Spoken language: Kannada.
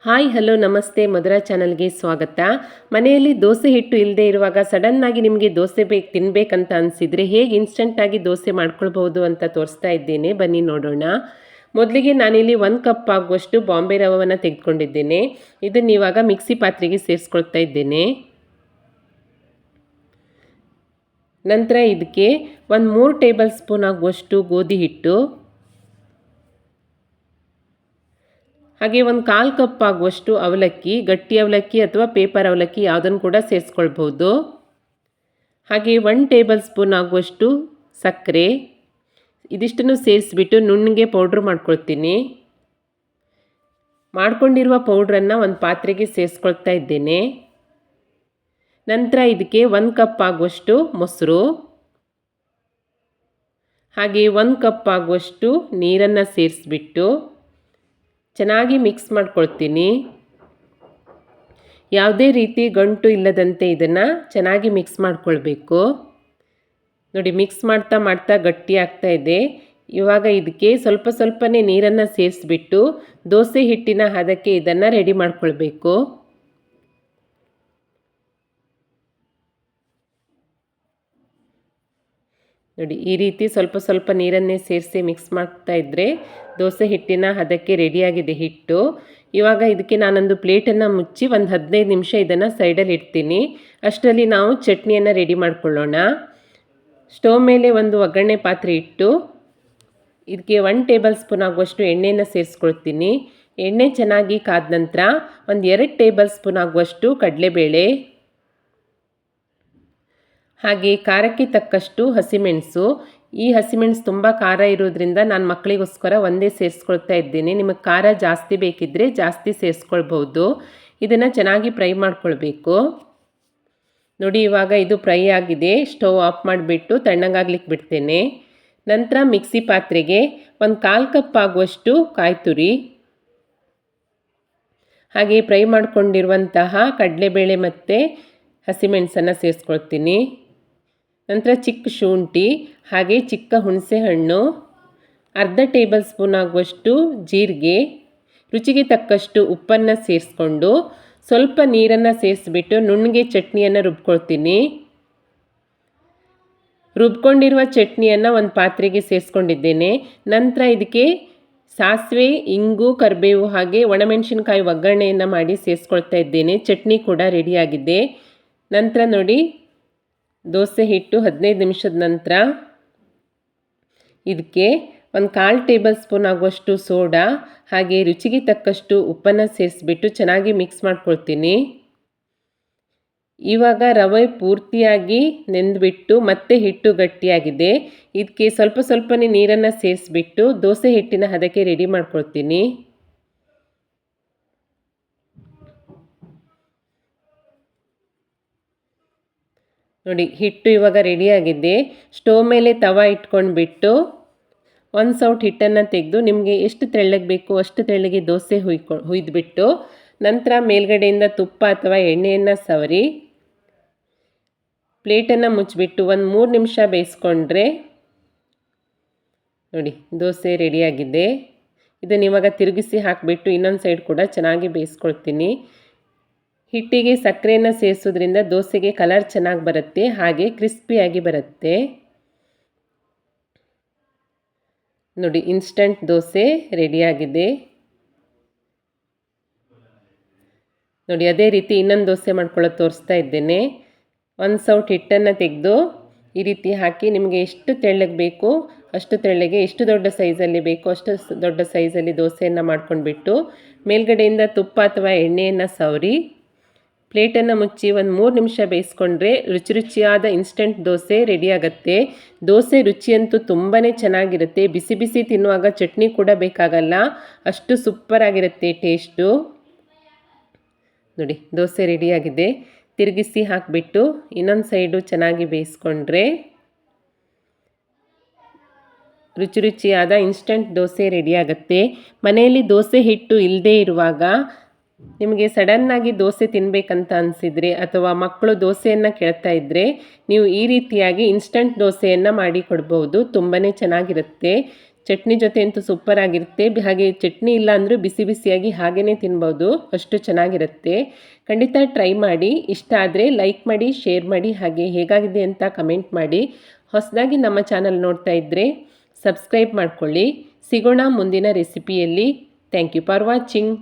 ಹಾಯ್ ಹಲೋ ನಮಸ್ತೆ ಮಧುರಾ ಚಾನಲ್ಗೆ ಸ್ವಾಗತ. ಮನೆಯಲ್ಲಿ ದೋಸೆ ಹಿಟ್ಟು ಇಲ್ಲದೆ ಇರುವಾಗ ಸಡನ್ನಾಗಿ ನಿಮಗೆ ದೋಸೆ ತಿನ್ನಬೇಕಂತ ಅನಿಸಿದರೆ ಹೇಗೆ ಇನ್ಸ್ಟಂಟಾಗಿ ದೋಸೆ ಮಾಡ್ಕೊಳ್ಬೋದು ಅಂತ ತೋರಿಸ್ತಾ ಇದ್ದೇನೆ, ಬನ್ನಿ ನೋಡೋಣ. ಮೊದಲಿಗೆ ನಾನಿಲ್ಲಿ 1 ಕಪ್ ಆಗುವಷ್ಟು ಬಾಂಬೆ ರವೆಯನ್ನು ತೆಗೆದುಕೊಂಡಿದ್ದೇನೆ. ಇದನ್ನು ಇವಾಗ ಮಿಕ್ಸಿ ಪಾತ್ರೆಗೆ ಸೇರಿಸ್ಕೊಳ್ತಾ ಇದ್ದೇನೆ. ನಂತರ ಇದಕ್ಕೆ 3 ಟೇಬಲ್ ಸ್ಪೂನ್ ಆಗುವಷ್ಟು ಗೋಧಿ ಹಿಟ್ಟು, ಹಾಗೆ 1/4 ಕಪ್ ಆಗುವಷ್ಟು ಅವಲಕ್ಕಿ, ಗಟ್ಟಿ ಅವಲಕ್ಕಿ ಅಥವಾ ಪೇಪರ್ ಅವಲಕ್ಕಿ ಯಾವುದನ್ನು ಕೂಡ ಸೇರಿಸ್ಕೊಳ್ಬೋದು. ಹಾಗೆ 1 ಟೇಬಲ್ ಸ್ಪೂನ್ ಆಗುವಷ್ಟು ಸಕ್ಕರೆ. ಇದಿಷ್ಟನ್ನು ಸೇರಿಸ್ಬಿಟ್ಟು ನುಣ್ಣಗೆ ಪೌಡ್ರ್ ಮಾಡ್ಕೊಳ್ತೀನಿ. ಮಾಡ್ಕೊಂಡಿರುವ ಪೌಡ್ರನ್ನು ಒಂದು ಪಾತ್ರೆಗೆ ಸೇರಿಸ್ಕೊಳ್ತಾ ಇದ್ದೇನೆ. ನಂತರ ಇದಕ್ಕೆ 1 ಕಪ್ ಆಗುವಷ್ಟು ಮೊಸರು, ಹಾಗೆ 1 ಕಪ್ ಆಗುವಷ್ಟು ನೀರನ್ನು ಸೇರಿಸ್ಬಿಟ್ಟು ಚೆನ್ನಾಗಿ ಮಿಕ್ಸ್ ಮಾಡ್ಕೊಳ್ತೀನಿ. ಯಾವುದೇ ರೀತಿ ಗಂಟು ಇಲ್ಲದಂತೆ ಇದನ್ನು ಚೆನ್ನಾಗಿ ಮಿಕ್ಸ್ ಮಾಡ್ಕೊಳ್ಬೇಕು. ನೋಡಿ, ಮಿಕ್ಸ್ ಮಾಡ್ತಾ ಮಾಡ್ತಾ ಗಟ್ಟಿ ಆಗ್ತಾ ಇದೆ. ಇವಾಗ ಇದಕ್ಕೆ ಸ್ವಲ್ಪ ಸ್ವಲ್ಪನೇ ನೀರನ್ನು ಸೇರಿಸ್ಬಿಟ್ಟು ದೋಸೆ ಹಿಟ್ಟಿನ ಹದಕ್ಕೆ ಇದನ್ನು ರೆಡಿ ಮಾಡ್ಕೊಳ್ಬೇಕು. ನೋಡಿ, ಈ ರೀತಿ ಸ್ವಲ್ಪ ಸ್ವಲ್ಪ ನೀರನ್ನೇ ಸೇರಿಸಿ ಮಿಕ್ಸ್ ಮಾಡ್ತಾ ಇದ್ದರೆ ದೋಸೆ ಹಿಟ್ಟಿನ ಹದಕ್ಕೆ ರೆಡಿಯಾಗಿದೆ ಹಿಟ್ಟು. ಇವಾಗ ಇದಕ್ಕೆ ನಾನೊಂದು ಪ್ಲೇಟನ್ನು ಮುಚ್ಚಿ ಒಂದು 15 ನಿಮಿಷ ಇದನ್ನು ಸೈಡಲ್ಲಿ ಇಡ್ತೀನಿ. ಅಷ್ಟರಲ್ಲಿ ನಾವು ಚಟ್ನಿಯನ್ನು ರೆಡಿ ಮಾಡ್ಕೊಳ್ಳೋಣ. ಸ್ಟವ್ ಮೇಲೆ ಒಂದು ಒಗ್ಗರಣೆ ಪಾತ್ರೆ ಇಟ್ಟು ಇದಕ್ಕೆ 1 ಟೇಬಲ್ ಸ್ಪೂನ್ ಆಗುವಷ್ಟು ಎಣ್ಣೆಯನ್ನು ಸೇರಿಸ್ಕೊಳ್ತೀನಿ. ಎಣ್ಣೆ ಚೆನ್ನಾಗಿ ಕಾದ ನಂತರ 2 ಟೇಬಲ್ ಸ್ಪೂನ್ ಆಗುವಷ್ಟು ಕಡಲೆಬೇಳೆ, ಹಾಗೆ ಖಾರಕ್ಕೆ ತಕ್ಕಷ್ಟು ಹಸಿಮೆಣಸು. ಈ ಹಸಿಮೆಣಸು ತುಂಬ ಖಾರ ಇರೋದ್ರಿಂದ ನಾನು ಮಕ್ಕಳಿಗೋಸ್ಕರ ಒಂದೇ ಸೇರಿಸ್ಕೊಳ್ತಾ ಇದ್ದೀನಿ. ನಿಮಗೆ ಖಾರ ಜಾಸ್ತಿ ಬೇಕಿದ್ದರೆ ಜಾಸ್ತಿ ಸೇರಿಸ್ಕೊಳ್ಬೋದು. ಇದನ್ನು ಚೆನ್ನಾಗಿ ಫ್ರೈ ಮಾಡ್ಕೊಳ್ಬೇಕು. ನೋಡಿ, ಇವಾಗ ಇದು ಫ್ರೈ ಆಗಿದೆ. ಸ್ಟವ್ ಆಫ್ ಮಾಡಿಬಿಟ್ಟು ತಣ್ಣಗಾಗ್ಲಿಕ್ಕೆ ಬಿಡ್ತೇನೆ. ನಂತರ ಮಿಕ್ಸಿ ಪಾತ್ರೆಗೆ 1/4 ಕಪ್ ಆಗುವಷ್ಟು ಕಾಯಿ ತುರಿ, ಹಾಗೆ ಫ್ರೈ ಮಾಡ್ಕೊಂಡಿರುವಂತಹ ಕಡಲೆಬೇಳೆ ಮತ್ತು ಹಸಿಮೆಣಸನ್ನು ಸೇರಿಸ್ಕೊಳ್ತೀನಿ. ನಂತರ ಚಿಕ್ಕ ಶುಂಠಿ, ಹಾಗೆ ಚಿಕ್ಕ ಹುಣಸೆ ಹಣ್ಣು, ಅರ್ಧ ಟೇಬಲ್ ಸ್ಪೂನ್ ಆಗುವಷ್ಟು ಜೀರಿಗೆ, ರುಚಿಗೆ ತಕ್ಕಷ್ಟು ಉಪ್ಪನ್ನು ಸೇರಿಸ್ಕೊಂಡು ಸ್ವಲ್ಪ ನೀರನ್ನು ಸೇರಿಸ್ಬಿಟ್ಟು ನುಣ್ಣಗೆ ಚಟ್ನಿಯನ್ನು ರುಬ್ಕೊಳ್ತೀನಿ. ರುಬ್ಕೊಂಡಿರುವ ಚಟ್ನಿಯನ್ನು ಒಂದು ಪಾತ್ರೆಗೆ ಸೇರಿಸ್ಕೊಂಡಿದ್ದೇನೆ. ನಂತರ ಇದಕ್ಕೆ ಸಾಸಿವೆ, ಇಂಗು, ಕರಿಬೇವು ಹಾಗೆ ಒಣಮೆಣಸಿನ್ಕಾಯಿ ಒಗ್ಗರಣೆಯನ್ನು ಮಾಡಿ ಸೇರಿಸ್ಕೊಳ್ತಾ ಇದ್ದೇನೆ. ಚಟ್ನಿ ಕೂಡ ರೆಡಿಯಾಗಿದೆ. ನಂತರ ನೋಡಿ, ದೋಸೆ ಹಿಟ್ಟು 15 ನಿಮಿಷದ ನಂತರ ಇದಕ್ಕೆ 1/4 ಟೇಬಲ್ ಸ್ಪೂನ್ ಆಗುವಷ್ಟು ಸೋಡಾ, ಹಾಗೆ ರುಚಿಗೆ ತಕ್ಕಷ್ಟು ಉಪ್ಪನ್ನು ಸೇರಿಸ್ಬಿಟ್ಟು ಚೆನ್ನಾಗಿ ಮಿಕ್ಸ್ ಮಾಡ್ಕೊಳ್ತೀನಿ. ಇವಾಗ ರವೆ ಪೂರ್ತಿಯಾಗಿ ನೆಂದುಬಿಟ್ಟು ಮತ್ತೆ ಹಿಟ್ಟು ಗಟ್ಟಿಯಾಗಿದೆ. ಇದಕ್ಕೆ ಸ್ವಲ್ಪ ಸ್ವಲ್ಪನೇ ನೀರನ್ನು ಸೇರಿಸ್ಬಿಟ್ಟು ದೋಸೆ ಹಿಟ್ಟಿನ ಹದಕ್ಕೆ ರೆಡಿ ಮಾಡ್ಕೊಳ್ತೀನಿ. ನೋಡಿ, ಹಿಟ್ಟು ಇವಾಗ ರೆಡಿಯಾಗಿದೆ. ಸ್ಟವ್ ಮೇಲೆ ತವ ಇಟ್ಕೊಂಡ್ಬಿಟ್ಟು 1 ಸೌಟ್ ಹಿಟ್ಟನ್ನು ತೆಗೆದು ನಿಮಗೆ ಎಷ್ಟು ತೆಳ್ಳಗೆ ಬೇಕು ಅಷ್ಟು ತೆಳ್ಳಗೆ ದೋಸೆ ಹುಯ್ದುಬಿಟ್ಟು ನಂತರ ಮೇಲ್ಗಡೆಯಿಂದ ತುಪ್ಪ ಅಥವಾ ಎಣ್ಣೆಯನ್ನು ಸವರಿ ಪ್ಲೇಟನ್ನು ಮುಚ್ಚಿಬಿಟ್ಟು 3 ನಿಮಿಷ ಬೇಯಿಸ್ಕೊಂಡ್ರೆ ನೋಡಿ ದೋಸೆ ರೆಡಿಯಾಗಿದೆ. ಇದನ್ನು ಇವಾಗ ತಿರುಗಿಸಿ ಹಾಕಿಬಿಟ್ಟು ಇನ್ನೊಂದು ಸೈಡ್ ಕೂಡ ಚೆನ್ನಾಗಿ ಬೇಯಿಸ್ಕೊಳ್ತೀನಿ. ಹಿಟ್ಟಿಗೆ ಸಕ್ಕರೆಯನ್ನು ಸೇರಿಸೋದ್ರಿಂದ ದೋಸೆಗೆ ಕಲರ್ ಚೆನ್ನಾಗಿ ಬರುತ್ತೆ, ಹಾಗೆ ಕ್ರಿಸ್ಪಿಯಾಗಿ ಬರುತ್ತೆ. ನೋಡಿ, ಇನ್ಸ್ಟಂಟ್ ದೋಸೆ ರೆಡಿಯಾಗಿದೆ. ನೋಡಿ, ಅದೇ ರೀತಿ ಇನ್ನೊಂದು ದೋಸೆ ಮಾಡ್ಕೊಳ್ಳೋದು ತೋರಿಸ್ತಾ ಇದ್ದೇನೆ. 1 ಸೌಟ್ ಹಿಟ್ಟನ್ನು ತೆಗೆದು ಈ ರೀತಿ ಹಾಕಿ ನಿಮಗೆ ಎಷ್ಟು ತೆಳ್ಳಗೆ ಬೇಕು ಅಷ್ಟು ತೆಳ್ಳಗೆ, ಎಷ್ಟು ದೊಡ್ಡ ಸೈಜಲ್ಲಿ ಬೇಕು ಅಷ್ಟು ದೊಡ್ಡ ಸೈಜಲ್ಲಿ ದೋಸೆಯನ್ನು ಮಾಡ್ಕೊಂಡ್ಬಿಟ್ಟು ಮೇಲ್ಗಡೆಯಿಂದ ತುಪ್ಪ ಅಥವಾ ಎಣ್ಣೆಯನ್ನು ಸವರಿ ಪ್ಲೇಟನ್ನು ಮುಚ್ಚಿ 3 ನಿಮಿಷ ಬೇಯಿಸ್ಕೊಂಡ್ರೆ ರುಚಿ ರುಚಿಯಾದ ಇನ್ಸ್ಟಂಟ್ ದೋಸೆ ರೆಡಿಯಾಗತ್ತೆ. ದೋಸೆ ರುಚಿಯಂತೂ ತುಂಬಾ ಚೆನ್ನಾಗಿರುತ್ತೆ. ಬಿಸಿ ಬಿಸಿ ತಿನ್ನುವಾಗ ಚಟ್ನಿ ಕೂಡ ಬೇಕಾಗಲ್ಲ, ಅಷ್ಟು ಸೂಪರಾಗಿರುತ್ತೆ ಟೇಸ್ಟು. ನೋಡಿ, ದೋಸೆ ರೆಡಿಯಾಗಿದೆ. ತಿರುಗಿಸಿ ಹಾಕಿಬಿಟ್ಟು ಇನ್ನೊಂದು ಸೈಡು ಚೆನ್ನಾಗಿ ಬೇಯಿಸ್ಕೊಂಡ್ರೆ ರುಚಿ ರುಚಿಯಾದ ಇನ್ಸ್ಟಂಟ್ ದೋಸೆ ರೆಡಿಯಾಗತ್ತೆ. ಮನೆಯಲ್ಲಿ ದೋಸೆ ಹಿಟ್ಟು ಇಲ್ಲದೇ ಇರುವಾಗ ನಿಮಗೆ ಸಡನ್ನಾಗಿ ದೋಸೆ ತಿನ್ನಬೇಕಂತ ಅನಿಸಿದರೆ ಅಥವಾ ಮಕ್ಕಳು ದೋಸೆಯನ್ನು ಕೇಳ್ತಾ ಇದ್ದರೆ ನೀವು ಈ ರೀತಿಯಾಗಿ ಇನ್ಸ್ಟಂಟ್ ದೋಸೆಯನ್ನು ಮಾಡಿ ಕೊಡ್ಬೋದು. ತುಂಬಾ ಚೆನ್ನಾಗಿರುತ್ತೆ. ಚಟ್ನಿ ಜೊತೆ ಅಂತೂ ಸೂಪರ್ ಆಗಿರುತ್ತೆ. ಹಾಗೆ ಚಟ್ನಿ ಇಲ್ಲ ಅಂದರೂ ಬಿಸಿ ಬಿಸಿಯಾಗಿ ಹಾಗೇ ತಿನ್ಬೋದು, ಅಷ್ಟು ಚೆನ್ನಾಗಿರುತ್ತೆ. ಖಂಡಿತ ಟ್ರೈ ಮಾಡಿ. ಇಷ್ಟ ಆದರೆ ಲೈಕ್ ಮಾಡಿ, ಶೇರ್ ಮಾಡಿ, ಹಾಗೆ ಹೇಗಾಗಿದೆ ಅಂತ ಕಮೆಂಟ್ ಮಾಡಿ. ಹೊಸದಾಗಿ ನಮ್ಮ ಚಾನಲ್ ನೋಡ್ತಾ ಇದ್ದರೆ ಸಬ್ಸ್ಕ್ರೈಬ್ ಮಾಡ್ಕೊಳ್ಳಿ. ಸಿಗೋಣ ಮುಂದಿನ ರೆಸಿಪಿಯಲ್ಲಿ. Thank you for watching.